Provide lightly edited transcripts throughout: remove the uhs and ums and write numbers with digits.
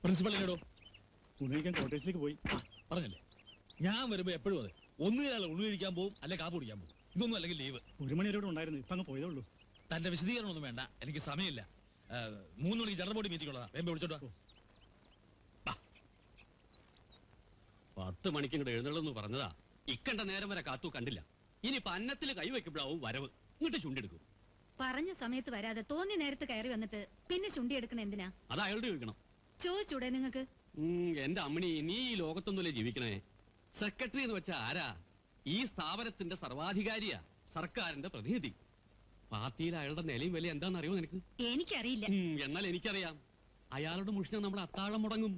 Principal എന്നോടോ ഉണയിക്കാൻ കോട്ടേഴ്സിലേക്ക് പോയി. പറഞ്ഞല്ലേ, ഞാൻ വരുമ്പോ എപ്പോഴും അതെ, ഒന്നുകിൽ ഉള്ളു കഴിക്കാൻ പോകും, അല്ലെ കാപ്പ് കുടിക്കാൻ പോകും. ഇതൊന്നും അല്ലെങ്കിൽ ലീവ്. 1 മണി വരെ ഉണ്ടായിരുന്നു, ഇപ്പൊ അങ്ങ് പോയതേ ഉള്ളൂ. തന്റെ വിശദീകരണം ഒന്നും വേണ്ട, എനിക്ക് സമയമില്ല. 3 മണിക്ക് ജനറൽ ബോഡി മീറ്റിംഗ് ഉള്ളതാ, വേമ്പ വിളിച്ചോട്ടോ. 10 മണിക്ക് ഇങ്ങോട്ട് എഴുന്നള്ളെന്ന് പറഞ്ഞതാ, ഇക്കണ്ട നേരം വരെ കാത്തു കണ്ടില്ല. ഇനിയിപ്പൊ അന്നത്തിൽ കൈവയ്ക്കുമ്പോഴാവും വരവ്. ഇങ്ങോട്ട് ചുണ്ടെടുക്കും. പറഞ്ഞ സമയത്ത് വരാതെ തോന്നി നേരത്ത് കയറി വന്നിട്ട് പിന്നെ ചുണ്ടി എടുക്കണ എന്തിനാ? അത് അയാളുടെ ചോദിക്കണം. ചോദിച്ചൂടെ നിങ്ങൾക്ക്? എന്റെ അമ്മണി, നീ ഈ ലോകത്തൊന്നുമല്ലേ ജീവിക്കണേ? സെക്രട്ടറി എന്ന് വെച്ചാ ആരാ? ഈ സ്ഥാപനത്തിന്റെ സർവാധികാരിയാ, സർക്കാരിന്റെ പ്രതിനിധി. പാർട്ടിയിൽ അയാളുടെ നിലയും വില എന്താണെന്നറിയോ നിനക്ക്? എനിക്കറിയില്ല. എന്നാൽ എനിക്കറിയാം. അയാളുടെ മുഷ്ണ നമ്മുടെ അത്താഴം മുടങ്ങും.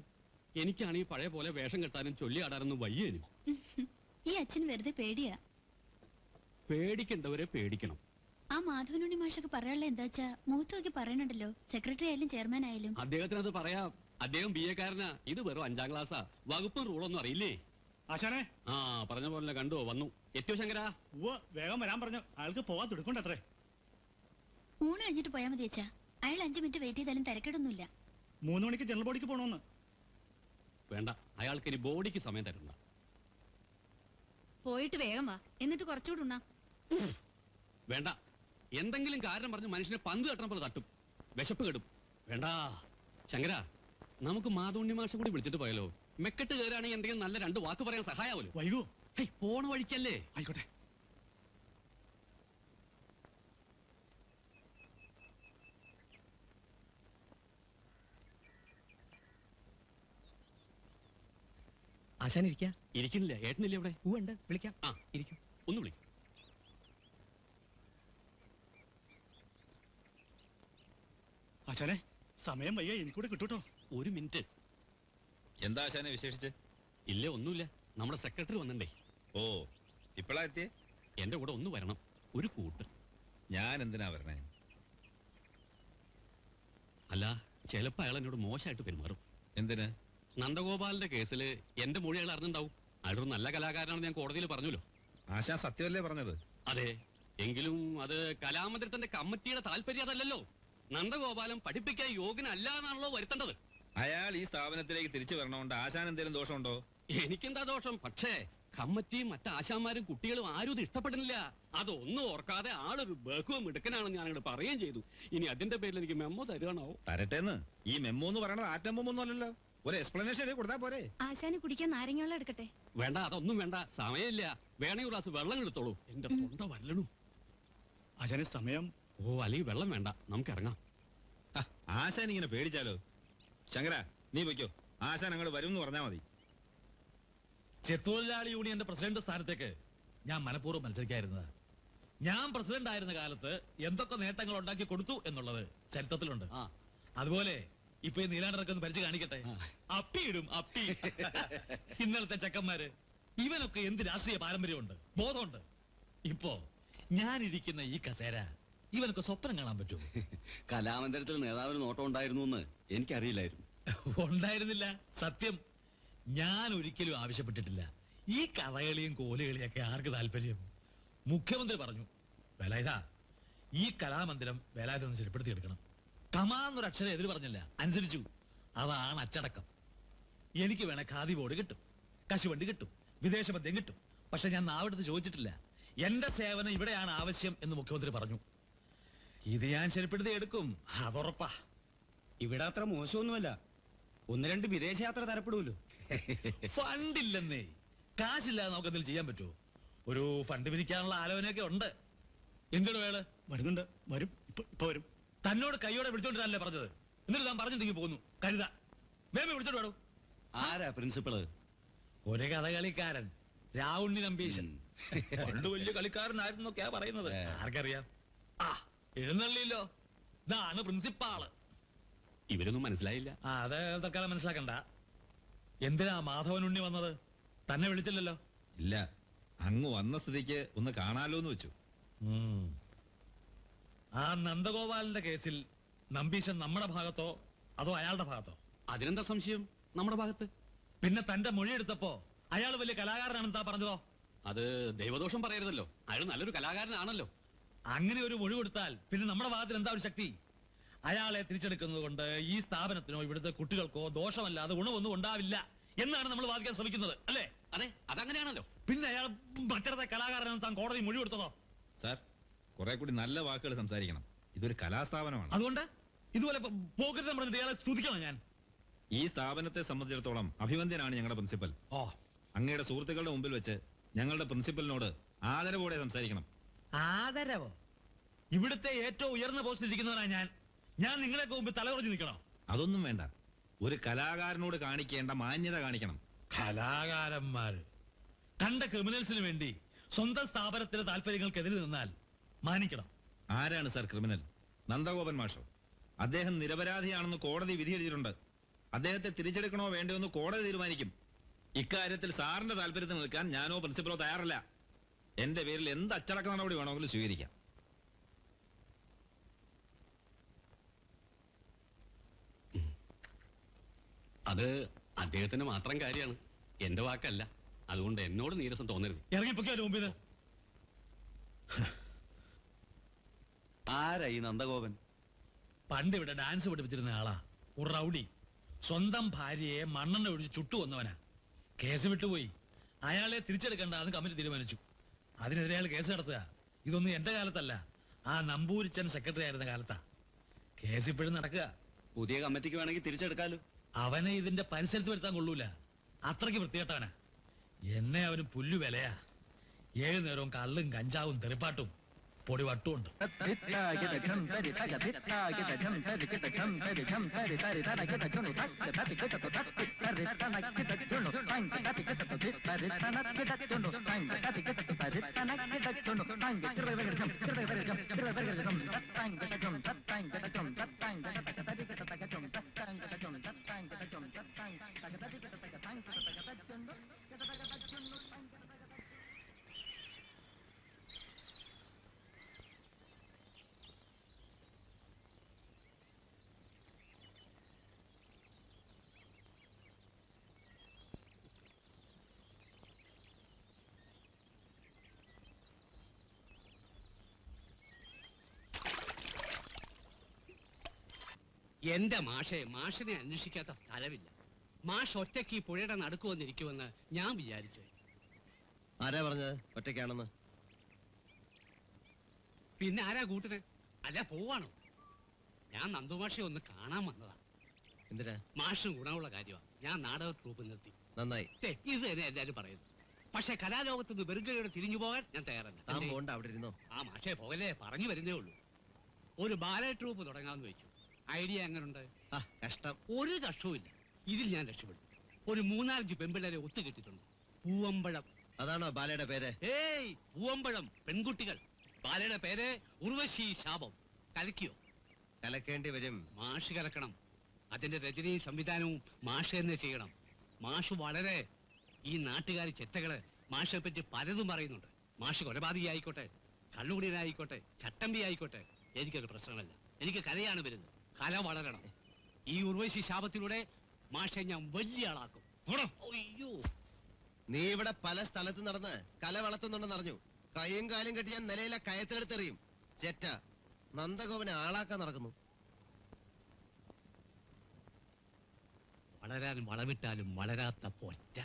എനിക്കാണ് ഈ പഴയ പോലെ വേഷം കെട്ടാനും ചൊല്ലിയാടാനൊന്നും വയ്യേനും. ഈ അച്ഛൻ വെറുതെ പേടിയാ. പേടിക്കേണ്ടവരെ പേടിക്കണം. ആ മാധവനുണ്ണി മാഷൊക്കെ പറയാനുള്ള എന്താച്ചാ മൂത്ത് നോക്കി പറയണുണ്ടല്ലോ, സെക്രട്ടറി ആയാലും ചെയർമാൻ ആയാലും. അദ്ദേഹത്തിന് അത് പറയാം. അദ്ദേഹം BA കാരനാ. ഇത് വെറും 5ാം ക്ലാസ്സാ. വകുപ്പും റൂളൊന്നും അറിയില്ലേ? ആശാനെ, പറഞ്ഞ പോലെ കണ്ടോ വന്നു. എത്തിയോ ശങ്കരാ? വേഗം വരാൻ പറഞ്ഞു. അയാൾക്ക് പോകാൻ തുടുക്കണ്ടത്രേ. ഊണ് കഴിഞ്ഞിട്ട് പോയാൽ മതി അച്ഛാ. അയാൾ 5 മിനിറ്റ് വെയിറ്റ് ചെയ്താലും തിരക്കേടൊന്നുമില്ല. 3 മണിക്ക് ജനറൽ ബോഡിക്ക് പോകണമെന്ന്. വേണ്ട, അയാൾക്ക് ഇനി ബോഡിക്ക് സമയം തരണ്ട. പോയിട്ട് വേഗം വാ, എന്നിട്ട് കുറച്ചുകൂടെ ഉണ്ണാ. വേണ്ട, എന്തെങ്കിലും കാരണം പറഞ്ഞ് മനുഷ്യനെ പന്ത് തട്ടണം പോലെ തട്ടും. വിശപ്പ് കെടും. വേണ്ട ശങ്കര, നമുക്ക് മാധവണ്ണി മാഷം കൂടി വിളിച്ചിട്ട് പോയാലോ? മെക്കെട്ട് കയറുകയാണെങ്കിൽ എന്തെങ്കിലും നല്ല 2 വാക്ക് പറയാൻ സഹായാവല്ലോ. വൈകോ പോണ വഴിക്കല്ലേ? ആയിക്കോട്ടെ. ആശാൻ ഇരിക്കാ? ഇരിക്കുന്നില്ല. ഏട്ടനില്ലേ ഇവിടെ? ഉണ്ട്, വിളിക്കാം. ഇരിക്കും. ഒന്ന് വിളിക്കും. ആശാനെ, സമയം വയ്യ, എനിക്കൂടെ കിട്ടൂട്ടോ. 1 മിനിറ്റ്. എന്താ ആശാനെ വിശേഷിച്ച്? ഇല്ല, ഒന്നുമില്ല. നമ്മുടെ സെക്രട്ടറി വന്നിണ്ടേ. ഓ, ഇപ്പളാ എത്തിയേ? എന്റെ കൂടെ ഒന്ന് വരണം, ഒരു കൂട്ട്. ഞാൻ എന്തിനാ വരണേ? അല്ല, ചിലപ്പോ അയാൾ എന്നോട് മോശമായിട്ട് പെരുമാറും. എന്തിന്? നന്ദഗോപാലിന്റെ കേസില് എന്റെ മൊഴി അയാൾ അറിഞ്ഞിട്ടുണ്ടാവും. അയാളൊരു നല്ല കലാകാരനാണെന്ന് ഞാൻ കോടതിയിൽ പറഞ്ഞല്ലോ. ആശാൻ സത്യമല്ലേ പറഞ്ഞത്? അതെ, എങ്കിലും അത് കലാമന്ദിരത്തിന്റെ കമ്മിറ്റിയുടെ താല്പര്യം അതല്ലല്ലോ. നന്ദഗോപാലൻ പഠിപ്പിക്കാൻ യോഗ്യനല്ല എന്നാണല്ലോ വരുത്തേണ്ടത്. അയാൾ ഈ സ്ഥാപനത്തിലേക്ക് തിരിച്ചു വരണോണ്ട് ആശാൻ എന്തെങ്കിലും ദോഷമുണ്ടോ? എനിക്കെന്താ ദോഷം? പക്ഷേ കമ്മിറ്റിയും മറ്റാശാന്മാരും കുട്ടികളും ആരും ഇത് ഇഷ്ടപ്പെടുന്നില്ല. അതൊന്നും ഓർക്കാതെ ആളൊരു ബഹുവം മിടുക്കനാണെന്ന് ഞാൻ അങ്ങോട്ട് പറയുകയും ചെയ്തു. ഇനി അതിന്റെ പേരിൽ എനിക്ക് മെമ്മോ തരുവാണോ? തരട്ടേന്ന്. ഈ മെമ്മോ എന്ന് പറയണത് ആറ്റമ്പൊന്നും അല്ലല്ലോ. ഒരു എക്സ്പ്ലനേഷൻ കൊടുത്താ പോരെ? ആശാന് കുടിക്കാൻ നാരങ്ങ എടുക്കട്ടെ? വേണ്ട, അതൊന്നും വേണ്ട. സമയമില്ല. വേണമെങ്കിൽ ഗ്ലാസ് വെള്ളം എടുത്തോളൂ. എന്റെ തൊണ്ട വല്ലണു. ആശാനെ, സമയം. അല്ലെങ്കിൽ വെള്ളം വേണ്ട, നമുക്ക് ഇറങ്ങാം. ആശാൻ ഇങ്ങനെ പേടിച്ചാലോ? ശങ്കര, നീ വയ്ക്കോ. ആശാൻ അങ്ങോട്ട് വരും എന്ന് പറഞ്ഞാ മതി. ചെത്തൊഴിലാളി യൂണിയന്റെ പ്രസിഡന്റ് സ്ഥാനത്തേക്ക് ഞാൻ മനഃപൂർവ്വം മത്സരിക്കായിരുന്നത്. ഞാൻ പ്രസിഡന്റ് ആയിരുന്ന കാലത്ത് എന്തൊക്കെ നേട്ടങ്ങൾ ഉണ്ടാക്കി കൊടുത്തു എന്നുള്ളത് ചരിത്രത്തിലുണ്ട്. അതുപോലെ ഇപ്പൊ ഈ നീലാണ്ടരൊക്കെ ഒന്ന് പരിചയം കാണിക്കട്ടെ. അപ്പിയിടും അപ്പി. ഇന്നലത്തെ ചെക്കന്മാര് ഇവനൊക്കെ എന്ത് രാഷ്ട്രീയ പാരമ്പര്യമുണ്ട്, ബോധമുണ്ട്. ഇപ്പോ ഞാനിരിക്കുന്ന ഈ കസേര ഇവനൊക്കെ സ്വപ്നം കാണാൻ പറ്റുമോ? കലാമന്ദിരത്തിൽ നേതാവിന് നോട്ടം ഉണ്ടായിരുന്നു എന്ന് എനിക്കറിയില്ലായിരുന്നു. ഉണ്ടായിരുന്നില്ല, സത്യം. ഞാൻ ഒരിക്കലും ആവശ്യപ്പെട്ടിട്ടില്ല. ഈ കഥകളിയും കോലുകളിയൊക്കെ ആർക്ക് താല്പര്യം? മുഖ്യമന്ത്രി പറഞ്ഞു, വേലായുധ, ഈ കലാമന്ദിരം വേലായുധം ശരിപ്പെടുത്തിയെടുക്കണം. കമാന്നൊരു അക്ഷരം എതിര് പറഞ്ഞില്ല, അനുസരിച്ചു. അതാണ് അച്ചടക്കം. എനിക്ക് വേണേ ഖാദി ബോർഡ് കിട്ടും, കശുവണ്ടി കിട്ടും, വിദേശ മദ്യം കിട്ടും. പക്ഷെ ഞാൻ നാവെടുത്ത് ചോദിച്ചിട്ടില്ല. എന്റെ സേവനം ഇവിടെയാണ് ആവശ്യം എന്ന് മുഖ്യമന്ത്രി പറഞ്ഞു. ഇത് ഞാൻ ശരിപ്പെടുത്തി എടുക്കും, അതുറപ്പാ. ഇവിടെ അത്ര മോശമൊന്നുമല്ല. 1-2 വിദേശയാത്ര തരപ്പെടുമല്ലോ. ഫണ്ടില്ലെന്നേ. കാശില്ലാതെ നമുക്ക് എന്തെങ്കിലും ചെയ്യാൻ പറ്റുമോ? ഒരു ഫണ്ട് പിരിക്കാനുള്ള ആലോചനയൊക്കെ ഉണ്ട്. എന്തിനു വേള്? വരുന്നുണ്ട്, വരും, ഇപ്പൊ വരും. തന്നോട് കൈയോടെ വിളിച്ചോണ്ടിരല്ലേ പറഞ്ഞത്? എന്നിട്ട് താൻ പറഞ്ഞിട്ടെങ്കിൽ പോകുന്നു. കരുത വേമ വിളിച്ചോട്ട് വേണോ? ആരാ പ്രിൻസിപ്പള്? ഒരു കഥകളിക്കാരൻ, രാവുണ്ണി നമ്പീശൻ. പണ്ട് വലിയ കളിക്കാരനായിരുന്നൊക്കെയാ പറയുന്നത്. ആർക്കറിയാം? എഴുന്നള്ളില്ലോ. ഇതാണ് പ്രിൻസിപ്പാള്. ഇവരൊന്നും മനസ്സിലായില്ല. അത് തൽക്കാലം മനസ്സിലാക്കണ്ട. എന്തിനാ മാധവനുണ്ണി വന്നത്? തന്നെ വിളിച്ചില്ലല്ലോ. ഇല്ല, അങ്ങ് വന്ന സ്ഥിതിക്ക് ഒന്ന് കാണാലോ എന്ന് വെച്ചു. ആ നന്ദഗോപാലിന്റെ കേസിൽ നമ്പീശൻ നമ്മുടെ ഭാഗത്തോ അതോ അയാളുടെ ഭാഗത്തോ? അതിനെന്താ സംശയം? നമ്മുടെ ഭാഗത്ത്. പിന്നെ തന്റെ മൊഴിയെടുത്തപ്പോ അയാൾ വലിയ കലാകാരനാണെന്ന് താ പറഞ്ഞതോ? അത് ദൈവദോഷം പറയരുതല്ലോ. അയാൾ നല്ലൊരു കലാകാരനാണല്ലോ. അങ്ങനെ ഒരു മൊഴി കൊടുത്താൽ പിന്നെ നമ്മുടെ ഭാഗത്തിൽ എന്താ ഒരു ശക്തി? അയാളെ തിരിച്ചെടുക്കുന്നത് കൊണ്ട് ഈ സ്ഥാപനത്തിനോ ഇവിടുത്തെ കുട്ടികൾക്കോ ദോഷമല്ലാതെ ഗുണമൊന്നും ഉണ്ടാവില്ല എന്നാണ് നമ്മൾ വാദിക്കാൻ ശ്രമിക്കുന്നത്, അല്ലേ? അതെ, അതങ്ങനെയാണല്ലോ. പിന്നെ അയാൾ മറ്റേ കലാകാരനെന്ന് താൻ കോടതി മൊഴി കൊടുത്തതോ? സാർ, കുറെ കൂടി നല്ല വാക്കുകൾ സംസാരിക്കണം. ഇതൊരു കലാസ്ഥാപനമാണ്. അതുകൊണ്ട് ഇതുപോലെ പോക്കറ്റ് പറഞ്ഞിട്ട് ഇയാളെ സ്തുതിക്കണം ഞാൻ? ഈ സ്ഥാപനത്തെ സംബന്ധിച്ചിടത്തോളം അഭിവന്ദ്യനാണ് ഞങ്ങളുടെ പ്രിൻസിപ്പൽ. ഓ, അങ്ങയുടെ സുഹൃത്തുക്കളുടെ മുമ്പിൽ വെച്ച് ഞങ്ങളുടെ പ്രിൻസിപ്പലിനോട് ആദരവോടെ സംസാരിക്കണം. ആദരവോ? ഇവിടുത്തെ ഏറ്റവും ഉയർന്ന പോസ്റ്റിൽ ഇരിക്കുന്നവനാണ് ഞാൻ നിങ്ങളെയൊക്കെ മുമ്പ് തലകുറച്ച് നിൽക്കണോ? അതൊന്നും വേണ്ട. ഒരു കലാകാരനോട് കാണിക്കേണ്ട മാന്യത കാണിക്കണം. കലാകാരന്മാര് കണ്ട ക്രിമിനൽസിന് വേണ്ടി സ്വന്തം സ്ഥാപനത്തിലെ താല്പര്യങ്ങൾക്കെതിരെ നിന്നാൽ മാനിക്കണം. ആരാണ് സാർ ക്രിമിനൽ? നന്ദഗോപൻ മാഷോ? അദ്ദേഹം നിരപരാധിയാണെന്ന് കോടതി വിധിയെഴുതിയിട്ടുണ്ട്. അദ്ദേഹത്തെ തിരിച്ചെടുക്കണോ വേണ്ടയോ എന്ന് കോടതി തീരുമാനിക്കും. ഇക്കാര്യത്തിൽ സാറിന്റെ താല്പര്യത്തിന് നിൽക്കാൻ ഞാനോ പ്രിൻസിപ്പലോ തയ്യാറല്ല. എന്റെ പേരിൽ എന്ത് അച്ചടക്ക നടപടി വേണമെങ്കിലും സ്വീകരിക്കാം. അത് അദ്ദേഹത്തിന് മാത്രം കാര്യമാണ്, എന്റെ വാക്കല്ല. അതുകൊണ്ട് എന്നോട് നീരസം തോന്നരുത്. ഇറങ്ങിപ്പൊക്കെ മുമ്പിൽ ആരാ ഈ നന്ദഗോപൻ? പണ്ട് ഇവിടെ ഡാൻസ് പഠിപ്പിച്ചിരുന്ന ആളാ. ഒരു റൗഡി. സ്വന്തം ഭാര്യയെ മണ്ണെണ്ണ ഒഴിച്ച് ചുട്ടു വന്നവനാ. കേസ് വിട്ടുപോയി. അയാളെ തിരിച്ചെടുക്കണ്ടെന്ന് കമ്മിറ്റി തീരുമാനിച്ചു. അതിനെതിരെ അയാൾ കേസ് നടത്തുക. ഇതൊന്നും എന്റെ കാലത്തല്ല, ആ നമ്പൂരിച്ചൻ സെക്രട്ടറി ആയിരുന്ന കാലത്താ. കേസ് ഇപ്പോഴും നടക്കുക. പുതിയ കമ്മിറ്റിക്ക് വേണമെങ്കിൽ തിരിച്ചെടുക്കാലോ. അവനെ ഇതിന്റെ പരിസരത്ത് വരുത്താൻ കൊള്ളൂല. അത്രയ്ക്ക് വൃത്തികെട്ടവനാ. എന്നെ അവന് പുല്ലു വിലയാ. 7 നേരവും കള്ളും കഞ്ചാവും തെറിപ്പാട്ടും പൊടിവട്ടും ഉണ്ട്. എന്റെ മാഷിനെ അന്വേഷിക്കാത്ത സ്ഥലമില്ല. മാഷ് ഒറ്റയ്ക്ക് ഈ പുഴയുടെ നടുക്ക് വന്നിരിക്കുമെന്ന് ഞാൻ വിചാരിച്ചു. ആരാ പറഞ്ഞത് ഒറ്റയ്ക്കാണെന്ന്? പിന്നെ ആരാ കൂട്ടിന്? അല്ല, പോവാണോ? ഞാൻ നന്ദുമാഷെ ഒന്ന് കാണാൻ വന്നതാ. എന്തിനാ? മാഷിന് ഗുണമുള്ള കാര്യമാണ്. ഞാൻ നാടക ട്രൂപ്പ് നിർത്തി. നന്നായി. ഇത് തന്നെ എല്ലാരും പറയുന്നു. പക്ഷെ കലാലോകത്ത് നിന്ന് വെറുകയോടെ തിരിഞ്ഞു പോകാൻ ഞാൻ തയ്യാറല്ല. താൻ പോണ്ട, അവിടെ ഇരുന്നോ. ആ മാഷെ പോകലേ, പറഞ്ഞു വരുന്നേ ഉള്ളൂ. ഒരു ബാലെ ട്രൂപ്പ് തുടങ്ങാമെന്ന് വെച്ചു. ഐഡിയ എങ്ങനുണ്ട്? ആ, കഷ്ടം. ഒരു കഷ്ടവുമില്ല. ഇതിൽ ഞാൻ രക്ഷപ്പെടും. ഒരു 3-4 പെൺപിള്ളേരെ ഒത്തുകെട്ടിട്ടുണ്ട്. പൂവമ്പഴം. അതാണോ ബാലയുടെ പേര്? ഏയ്, പൂവമ്പഴം പെൺകുട്ടികൾ. ബാലയുടെ പേര് ഉർവശി ശാപം. കലക്കിയോ? കലക്കേണ്ടി വരും. മാഷ് കലക്കണം. അതിന്റെ രചനയും സംവിധാനവും മാഷ് തന്നെ ചെയ്യണം. മാഷ് വളരെ ഈ നാട്ടുകാരി ചെറ്റകള് മാഷെ പറ്റി പലതും പറയുന്നുണ്ട്. മാഷ് കൊലപാതകയായിക്കോട്ടെ, കള്ളുകുടിയനായിക്കോട്ടെ, ചട്ടമ്പി ആയിക്കോട്ടെ, എനിക്കൊരു പ്രശ്നമല്ല. എനിക്ക് കലയാണ് വരുന്നത്. കല വളരണം. ഈ ഉർവശി ശാപത്തിലൂടെ മാഷെ ഞാൻ വലിയ ആളാക്കും. അയ്യോ, നീ ഇവിടെ പല സ്ഥലത്ത് നടന്ന് കല വളർത്തുന്നുണ്ടെന്ന് അറിഞ്ഞു. കൈയും കാലും കെട്ടി ഞാൻ നിലയിലെ കയത്തെടുത്തെറിയും. ചെറ്റ നന്ദഗോപനെ ആളാക്കാൻ നടക്കുന്നു. വളരാൻ വളവിട്ടാലും വളരാത്ത പൊറ്റ.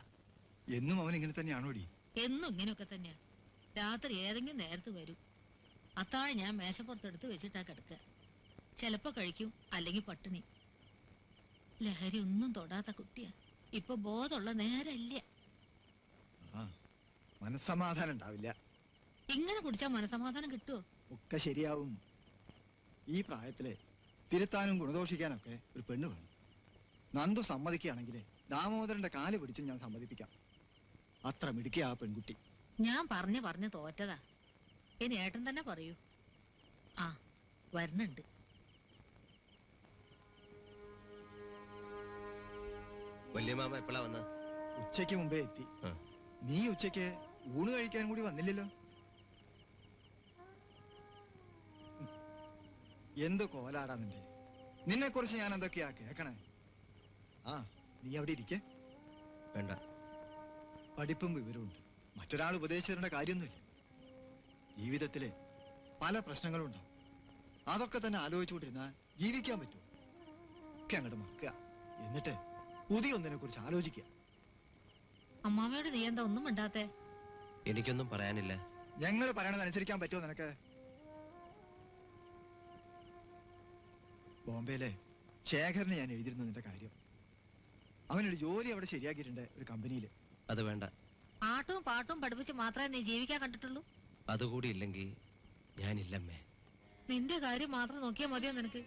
എന്നും അവൻ ഇങ്ങനെ തന്നെയാണോടി? എന്നും ഇങ്ങനെയൊക്കെ തന്നെയാ. രാത്രി ഏതെങ്കിലും നേരത്ത് വരും. അത്താഴം ഞാൻ മേശപ്പുറത്തെടുത്ത് വെച്ചിട്ടാ കിടക്കുക. ചിലപ്പോ കഴിക്കും, അല്ലെങ്കിൽ പട്ടിണി. ലഹരി ഒന്നും തൊടാത്ത കുട്ടിയാ. ഇപ്പൊ ബോധമുള്ള നേരല്ല. മനസ്സമാധാനം ഉണ്ടാവില്ല. ഇങ്ങനെ കുടിച്ചാ മനസമാധാനം കിട്ടുമോ? ഒക്കെ ശരിയാവും. ഈ പ്രായത്തില് തിരുത്താനും ഗുണദോഷിക്കാനൊക്കെ ഒരു പെണ്ണ് വേണം. നന്ദു സമ്മതിക്കുകയാണെങ്കിൽ ദാമോദരന്റെ കാല് പിടിച്ചും ഞാൻ സമ്മതിപ്പിക്കാം. അത്ര മിടുക്കിയ ആ പെൺകുട്ടി. ഞാൻ പറഞ്ഞു തോറ്റതാ. ഇനി ഏട്ടൻ തന്നെ പറയൂ. ആ, വരുന്നുണ്ട്. വല്യമാമ എപ്പോഴാ വന്ന? ഉച്ചയ്ക്ക് മുമ്പേ എത്തി. നീ ഉച്ചയ്ക്ക് ഊണ് കഴിക്കാൻ കൂടി വന്നില്ലല്ലോ. എന്ത് കോലാടാ നിന്റെ. നിന്നെ കുറിച്ച് ഞാൻ എന്തൊക്കെയാ കേക്കണേ. ആ, നീ അവിടെ ഇരിക്കേ. വേണ്ട. പഠിപ്പും വിവരമുണ്ട്. മറ്റൊരാൾ ഉപദേശിച്ചിടേണ്ട കാര്യമൊന്നുമില്ല. ജീവിതത്തില് പല പ്രശ്നങ്ങളും ഉണ്ടാവും. അതൊക്കെ തന്നെ ആലോചിച്ചുകൊണ്ടിരുന്നാൽ ജീവിക്കാൻ പറ്റുമോ? ഒക്കെ അങ്ങോട്ട് മറക്കുക. എന്നിട്ട് പുതിയ ഒന്നിനെ കുറിച്ച് ആലോചിക്കുക. അമ്മാമ്മയോട് നീ എന്താ ഒന്നും മിണ്ടാത്തെ? എനിക്കൊന്നും പറയാനില്ല. ഞങ്ങൾ പറയണത് അനുസരിക്കാൻ പറ്റുമോ നിനക്ക്? ബോംബെയിലെ ശേഖരന് ഞാൻ എഴുതിയിരുന്നു നിന്റെ കാര്യം. അവനൊരു ജോലി അവിടെ ശരിയാക്കിയിട്ടുണ്ട്, ഒരു കമ്പനിയിൽ. അത് വേണ്ട. ആട്ടും പാട്ടും പഠിപ്പിച്ച് മാത്രമേ നീ ജീവിക്കാൻ കണ്ടിട്ടുള്ളൂ. അതുകൂടി ഇല്ലെങ്കിൽ ഞാനില്ലമ്മേ. നിന്റെ കാര്യം മാത്രം നോക്കിയാൽ മതിയോ നിനക്ക്?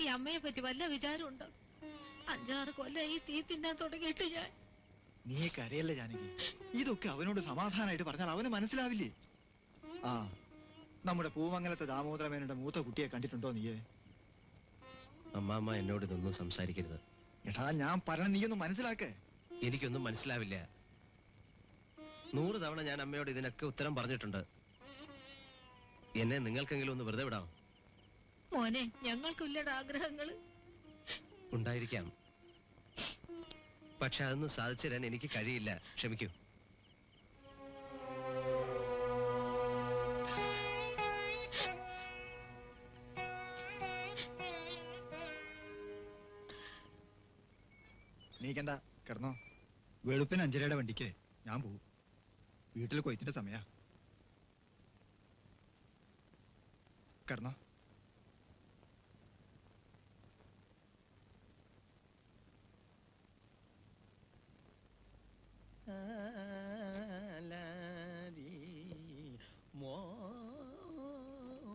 ഈ അമ്മയെ പറ്റി വല്ല വിചാരമുണ്ടോ? 5-6 കൊല്ലം ഈ തീ തിന്നാൻ തുടങ്ങിയിട്ട് ഞാൻ. നീ കരയല്ലേ ജാനകി. ഇതൊക്കെ അവനോട് സമാധാനമായിട്ട് പറഞ്ഞാൽ അവന് മനസ്സിലാവില്ലേ? ആ, നമ്മുടെ പൂമംഗലത്തെ ദാമോദരമേനയുടെ മൂത്ത കുട്ടിയെ കണ്ടിട്ടുണ്ടോ നീയെ? അമ്മാമ്മ എന്നോട് ഇതൊന്നും സംസാരിക്കരുത്. എടാ, ഞാൻ പറഞ്ഞ നീയൊന്നും മനസ്സിലാക്കേ. എനിക്കൊന്നും മനസ്സിലാവില്ല. 100 തവണ ഞാൻ അമ്മയോട് ഇതിനൊക്കെ ഉത്തരം പറഞ്ഞിട്ടുണ്ട്. എന്നെ നിങ്ങൾക്കെങ്കിലും ഒന്ന് വെറുതെ വിടാം. മോനെ, ഞങ്ങൾക്കില്ലട ആഗ്രഹങ്ങള്. ഉണ്ടായിരിക്കാം, പക്ഷെ അതൊന്നും സാധിച്ചു തരാൻ എനിക്ക് കഴിയില്ല. ക്ഷമിക്കൂ. നീക്കണ്ട, കിടന്നോ. വെളുപ്പിന് 5:30 വണ്ടിക്ക് ഞാൻ പോവും. വീട്ടിൽ കൊയ്ത്തിന്റെ സമയാ. കിടന്നോ.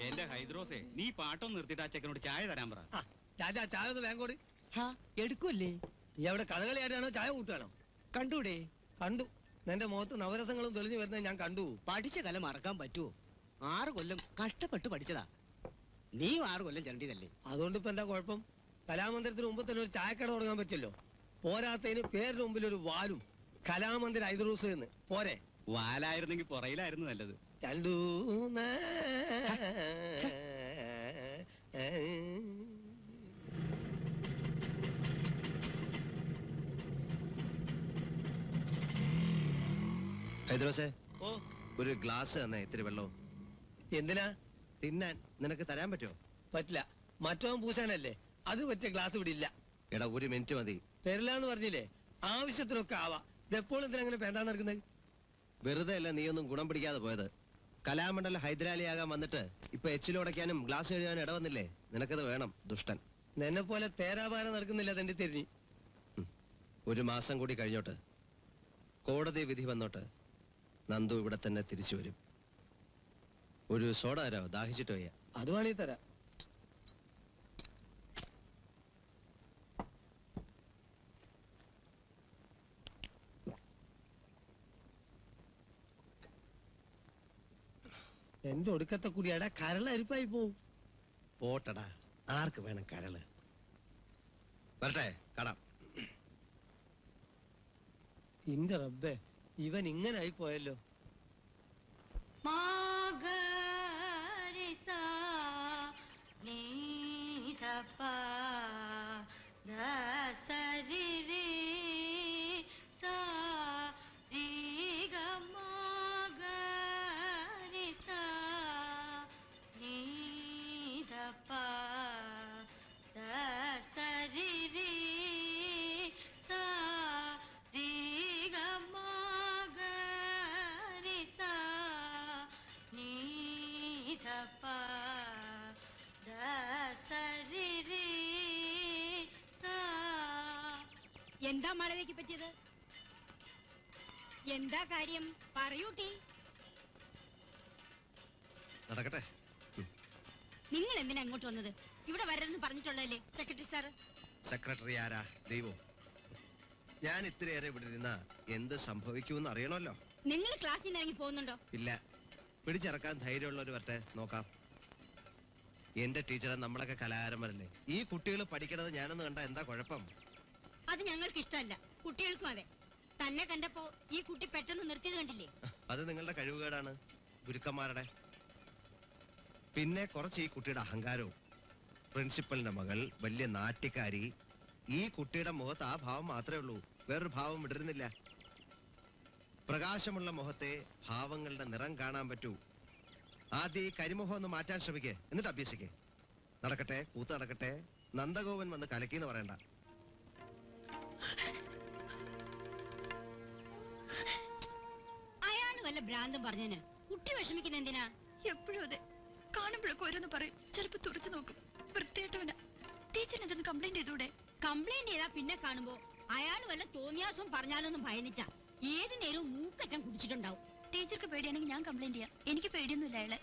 എന്റെ ഹൈദ്രോസേ, നീ പാട്ടൊന്നും നിർത്തിയിട്ട് ആ ചെക്കനോട് ചായ തരാൻ പറ. രാജാ, ചായ ഒന്ന് വേങ്കോട്. എടുക്കൂല്ലേ? നീ അവിടെ കഥകളിയായിട്ടാണോ ചായ കൂട്ടുകയാണോ? കണ്ടൂടെ? കണ്ടു. നിന്റെ മുഖത്ത് നവരസങ്ങളും തെളിഞ്ഞു വരുന്നത് ഞാൻ കണ്ടു. പഠിച്ച കല മറക്കാൻ പറ്റുമോ? 6 കൊല്ലം കഷ്ടപ്പെട്ട് പഠിച്ചതാ. നീ 6 കൊല്ലം ചെണ്ടിയതല്ലേ? അതുകൊണ്ട് ഇപ്പൊ എന്താ കുഴപ്പം? കലാമന്ദിരത്തിന് മുമ്പ് തന്നെ ഒരു ചായക്കട തുടങ്ങാൻ പറ്റില്ലോ. പോരാത്തതിന് പേരിന് മുമ്പിൽ ഒരു വാലും. കലാമന്ദിര ഐദ്രൂസ് എന്ന് പോരെ? വാലായിരുന്നെങ്കിൽ പുറയിലായിരുന്നു നല്ലത്. രണ്ടു ഹൈദ്രോസേ, ഓ, ഒരു ഗ്ലാസ് തന്നെ ഇത്തിരി വെള്ളവും. എന്തിനാ? തിന്നാൻ നിനക്ക് തരാൻ പറ്റുമോ? പറ്റില്ല. മറ്റവൻ പൂശാനല്ലേ, അത് പറ്റിയ ഗ്ലാസ് ഇവിടെ ഇല്ല. എടാ, 1 മിനിറ്റ് മതി. തരില്ലാന്ന് പറഞ്ഞില്ലേ? ആവശ്യത്തിനൊക്കെ ആവാ. ഇതെപ്പോഴും എന്തിനാ അങ്ങനെ പേണ്ടാന്ന് നടക്കുന്നത്? വെറുതെ അല്ല നീയൊന്നും ഗുണം പിടിക്കാതെ പോയത്. കലാമണ്ഡലം ഹൈദരാലിയാകാൻ വന്നിട്ട് ഇപ്പൊ എച്ചിലുടയ്ക്കാനും ഗ്ലാസ് എഴുതാനും ഇടവന്നില്ലേ? നിനക്കത് വേണം, ദുഷ്ടൻ. നിന്നെ പോലെ തേരാപാരം നടക്കുന്നില്ല തന്റെ തിരിഞ്ഞ്. 1 മാസം കൂടി കഴിഞ്ഞോട്ട്, കോടതി വിധി വന്നോട്ട്, നന്ദു ഇവിടെ തന്നെ തിരിച്ചു വരും. ഒരു സോഡ തരാമോ? ദാഹിച്ചിട്ട് വയ്യ. അത് വേണേ തരാം. എന്റെ ഒടുക്കത്തെ കൂടിയാടാ കരള് അരിപ്പായി പോവും. പോട്ടടാ, ആർക്ക് വേണം കരള്? വരട്ടെ, കടാം. ഇന്റെ റബ്ബേ, ഇവൻ ഇങ്ങനെ ആയി പോയല്ലോ. എന്താ മഴയ്ക്ക് പറ്റിയത്? എന്താ കാര്യം? പറയൂട്ടി. നടക്കട്ടെ. നിങ്ങൾ എന്തിനാ അങ്ങോട്ട് വന്നത്? ഇവിടെ വരരുതെന്ന് പറഞ്ഞിട്ടുള്ളതല്ലേ സെക്രട്ടറി സാറ്? സെക്രട്ടറി ആരാ? ദൈവം. ഞാൻ ഇത്രയേറെ ഇവിടെ ഇരുന്ന എന്ത് സംഭവിക്കുമെന്ന് അറിയണമല്ലോ. നിങ്ങൾ ക്ലാസ്സിൽ നിന്ന് ഇറങ്ങി പോകുന്നുണ്ടോ? ഇല്ല, പിടിച്ചിറക്കാൻ ധൈര്യമുള്ളവർ വരട്ടെ, നോക്കാം. എന്റെ ടീച്ചറെ, നമ്മളൊക്കെ കലാകാരന്മാരല്ലേ. ഈ കുട്ടികൾ പഠിക്കണത് ഞാനൊന്ന് കണ്ട എന്താ കുഴപ്പം? അത് ഞങ്ങൾക്ക് ഇഷ്ടമല്ല, കുട്ടികൾക്കും അതെ. തന്നെ കണ്ടപ്പോ ഈ കുട്ടി പെട്ടെന്ന് നിർത്തിയത് കണ്ടില്ലേ? അത് നിങ്ങളുടെ കഴിവുകേടാണ്, ഗുരുക്കന്മാരുടെ. പിന്നെ കുറച്ച് ഈ കുട്ടിയുടെ അഹങ്കാരവും. പ്രിൻസിപ്പലിന്റെ മകൾ, വലിയ നാട്ടിക്കാരി. ഈ കുട്ടിയുടെ മുഖത്ത് ആ ഭാവം മാത്രമേ ഉള്ളൂ, വേറൊരു ഭാവം വിടരുന്നില്ല. പ്രകാശമുള്ള മുഖത്തെ ഭാവങ്ങളുടെ നിറം കാണാൻ പറ്റൂ. ആദ്യം ഈ കരിമുഖം ഒന്ന് മാറ്റാൻ ശ്രമിക്കേ, എന്നിട്ട് അഭ്യസിക്കേ. നടക്കട്ടെ, കൂത്ത് നടക്കട്ടെ. നന്ദഗോപൻ വന്ന് കലക്കിന്ന് പറയണ്ട. അയാള് വല്ല ഭ്രാന്തം പറഞ്ഞതിന് കുട്ടി വിഷമിക്കുന്ന എന്തിനാ? എപ്പോഴും അതെ, കാണുമ്പോഴൊക്കെ ഓരോന്ന് പറയും, ചിലപ്പോ തുറച്ചു നോക്കും. വൃത്തിയായിട്ടവന. ടീച്ചറിന് എന്തൊന്ന് കംപ്ലൈന്റ് ചെയ്തൂടെ? കംപ്ലൈന്റ് ചെയ്താ പിന്നെ കാണുമ്പോ അയാള് വല്ല തോന്നിയാസവും പറഞ്ഞാലൊന്നും ഭയന്നിട്ടാ. ഏത് നേരവും മൂക്കറ്റം കുടിച്ചിട്ടുണ്ടാവും. ടീച്ചർക്ക് പേടിയാണെങ്കിൽ ഞാൻ കംപ്ലൈന്റ് ചെയ്യാം. എനിക്ക് പേടിയൊന്നുമില്ല അയാളെ.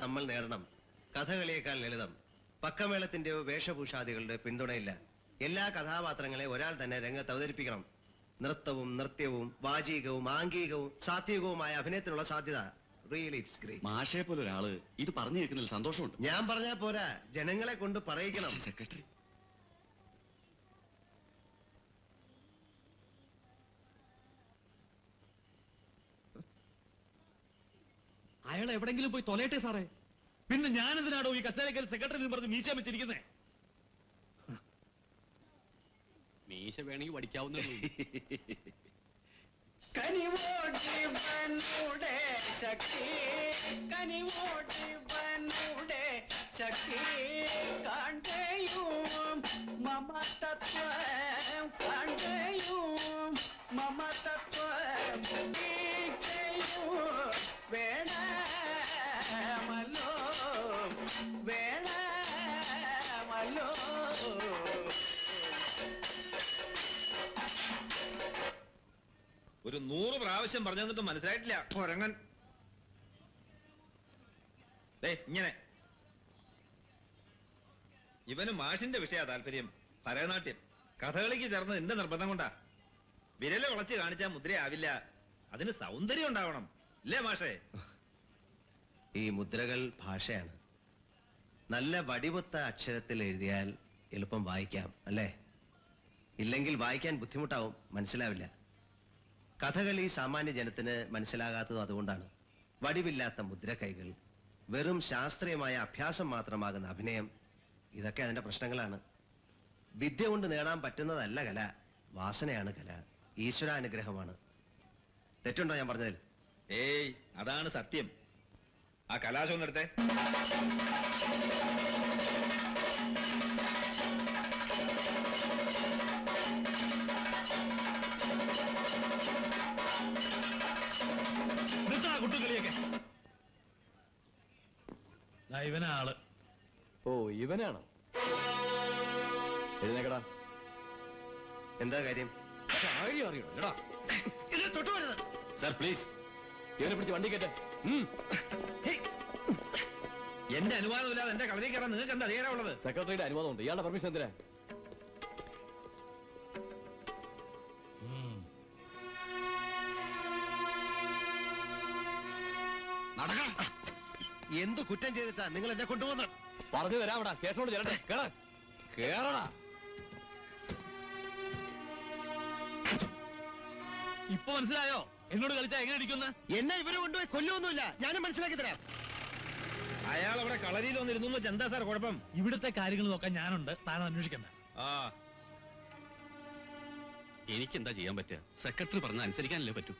നമ്മൾ നേടണം കഥകളിയേക്കാൾ ലളിതം. പക്കമേളത്തിന്റെയോ വേഷഭൂഷാദികളുടെ പിന്തുണയില്ല. എല്ലാ കഥാപാത്രങ്ങളെ ഒരാൾ തന്നെ രംഗത്ത് അവതരിപ്പിക്കണം. നൃത്തവും നൃത്യവും വാചികവും ആംഗികവും സാത്വികവുമായ അഭിനയത്തിനുള്ള സാധ്യത റിയലി ഇറ്റ്സ് ഗ്രേറ്റ്. മാഷയെ പോലെ ഒരാള് ഇത് പറഞ്ഞു കേൾക്കുന്നതിൽ സന്തോഷമുണ്ട്. ഞാൻ പറഞ്ഞാ പോരാ, ജനങ്ങളെ കൊണ്ട് പറയിക്കണം. സെക്രട്ടറി അയാൾ എവിടെങ്കിലും പോയി തൊലയട്ടെ സാറേ. പിന്നെ ഞാൻ എന്തിനാടോ ഈ കസേരക്കൽ സെക്രട്ടറി പറഞ്ഞ് മീശ വെച്ചിരിക്കുന്നേ? മീശ വേണമെങ്കിൽ പഠിക്കാവുന്നേ. ഒരു 100 പ്രാവശ്യം പറഞ്ഞു തന്നിട്ട് മനസ്സിലായിട്ടില്ല കൊരങ്ങൻ. ഇങ്ങനെ ഇവന് മാഷിന്റെ വിഷയ താല്പര്യം. ഭരതനാട്യം കഥകളിക്ക് ചേർന്നത് എന്റെ നിർബന്ധം കൊണ്ടാ. വിരല് വളച്ച് കാണിച്ചാൽ മുദ്രയാവില്ല, അതിന് സൗന്ദര്യം ഉണ്ടാവണം. ഇല്ലേ മാഷേ? ഈ മുദ്രകൾ ഭാഷയാണ്. നല്ല വടിവൊത്ത അക്ഷരത്തിൽ എഴുതിയാൽ എളുപ്പം വായിക്കാം, അല്ലേ? ഇല്ലെങ്കിൽ വായിക്കാൻ ബുദ്ധിമുട്ടാവും, മനസ്സിലാവില്ല. കഥകളി സാമാന്യ ജനത്തിന് മനസ്സിലാകാത്തതും അതുകൊണ്ടാണ്. വടിവില്ലാത്ത മുദ്രക്കൈകൾ, വെറും ശാസ്ത്രീയമായ അഭ്യാസം മാത്രമാകുന്ന അഭിനയം, ഇതൊക്കെ അതിന്റെ പ്രശ്നങ്ങളാണ്. വിദ്യ കൊണ്ട് നേടാൻ പറ്റുന്നതല്ല കല, വാസനയാണ് കല, ഈശ്വരാനുഗ്രഹമാണ്. തെറ്റുണ്ടോ ഞാൻ പറഞ്ഞതിൽ? ഏയ്, അതാണ് സത്യം. ആ കലാശം ഒന്നെടുത്തേ. കുട്ടികളിയൊക്കെ ഇവനാള്. ഓ, ഇവനാണോ? എഴുന്നേക്കടാ. എന്താ കാര്യം? സാർ പ്ലീസ്, ഇവനെ പിടിച്ച് വണ്ടി കയറ്റ. എന്റെ അനുവാദമില്ലാതെ എന്റെ കളരി കയറാൻ നിങ്ങൾക്ക് എന്താ അധികാരമുള്ളത്? സെക്രട്ടറിയുടെ അനുവാദമുണ്ട്. ഇയാളുടെ പെർമിഷൻ എന്തിനാ? എന്ത് കുറ്റം ചെയ്തിട്ടാ നിങ്ങൾ എന്നെ കൊണ്ടുപോകുന്നത്? പറഞ്ഞു തരാം. സ്റ്റേഷനോട് ചെല്ലട്ടെ. കേറടാ. ഇപ്പൊ മനസ്സിലായോ എന്നോട് കളിച്ചാ എങ്ങനെ ഇരിക്കുന്ന? എന്നെ ഇവര് കൊണ്ടുപോയി കൊല്ലൊന്നുമില്ല, ഞാനും മനസ്സിലാക്കി തരാം. അയാൾ അവിടെ കളരിയിൽ വന്നിരുന്നു. എന്താ സാർ കുഴപ്പം? ഇവിടുത്തെ കാര്യങ്ങൾ നോക്കാൻ ഞാനുണ്ട്, താനും അന്വേഷിക്കണ്ട. എനിക്കെന്താ ചെയ്യാൻ പറ്റുക? സെക്രട്ടറി പറഞ്ഞ അനുസരിക്കാനല്ലേ പറ്റൂ.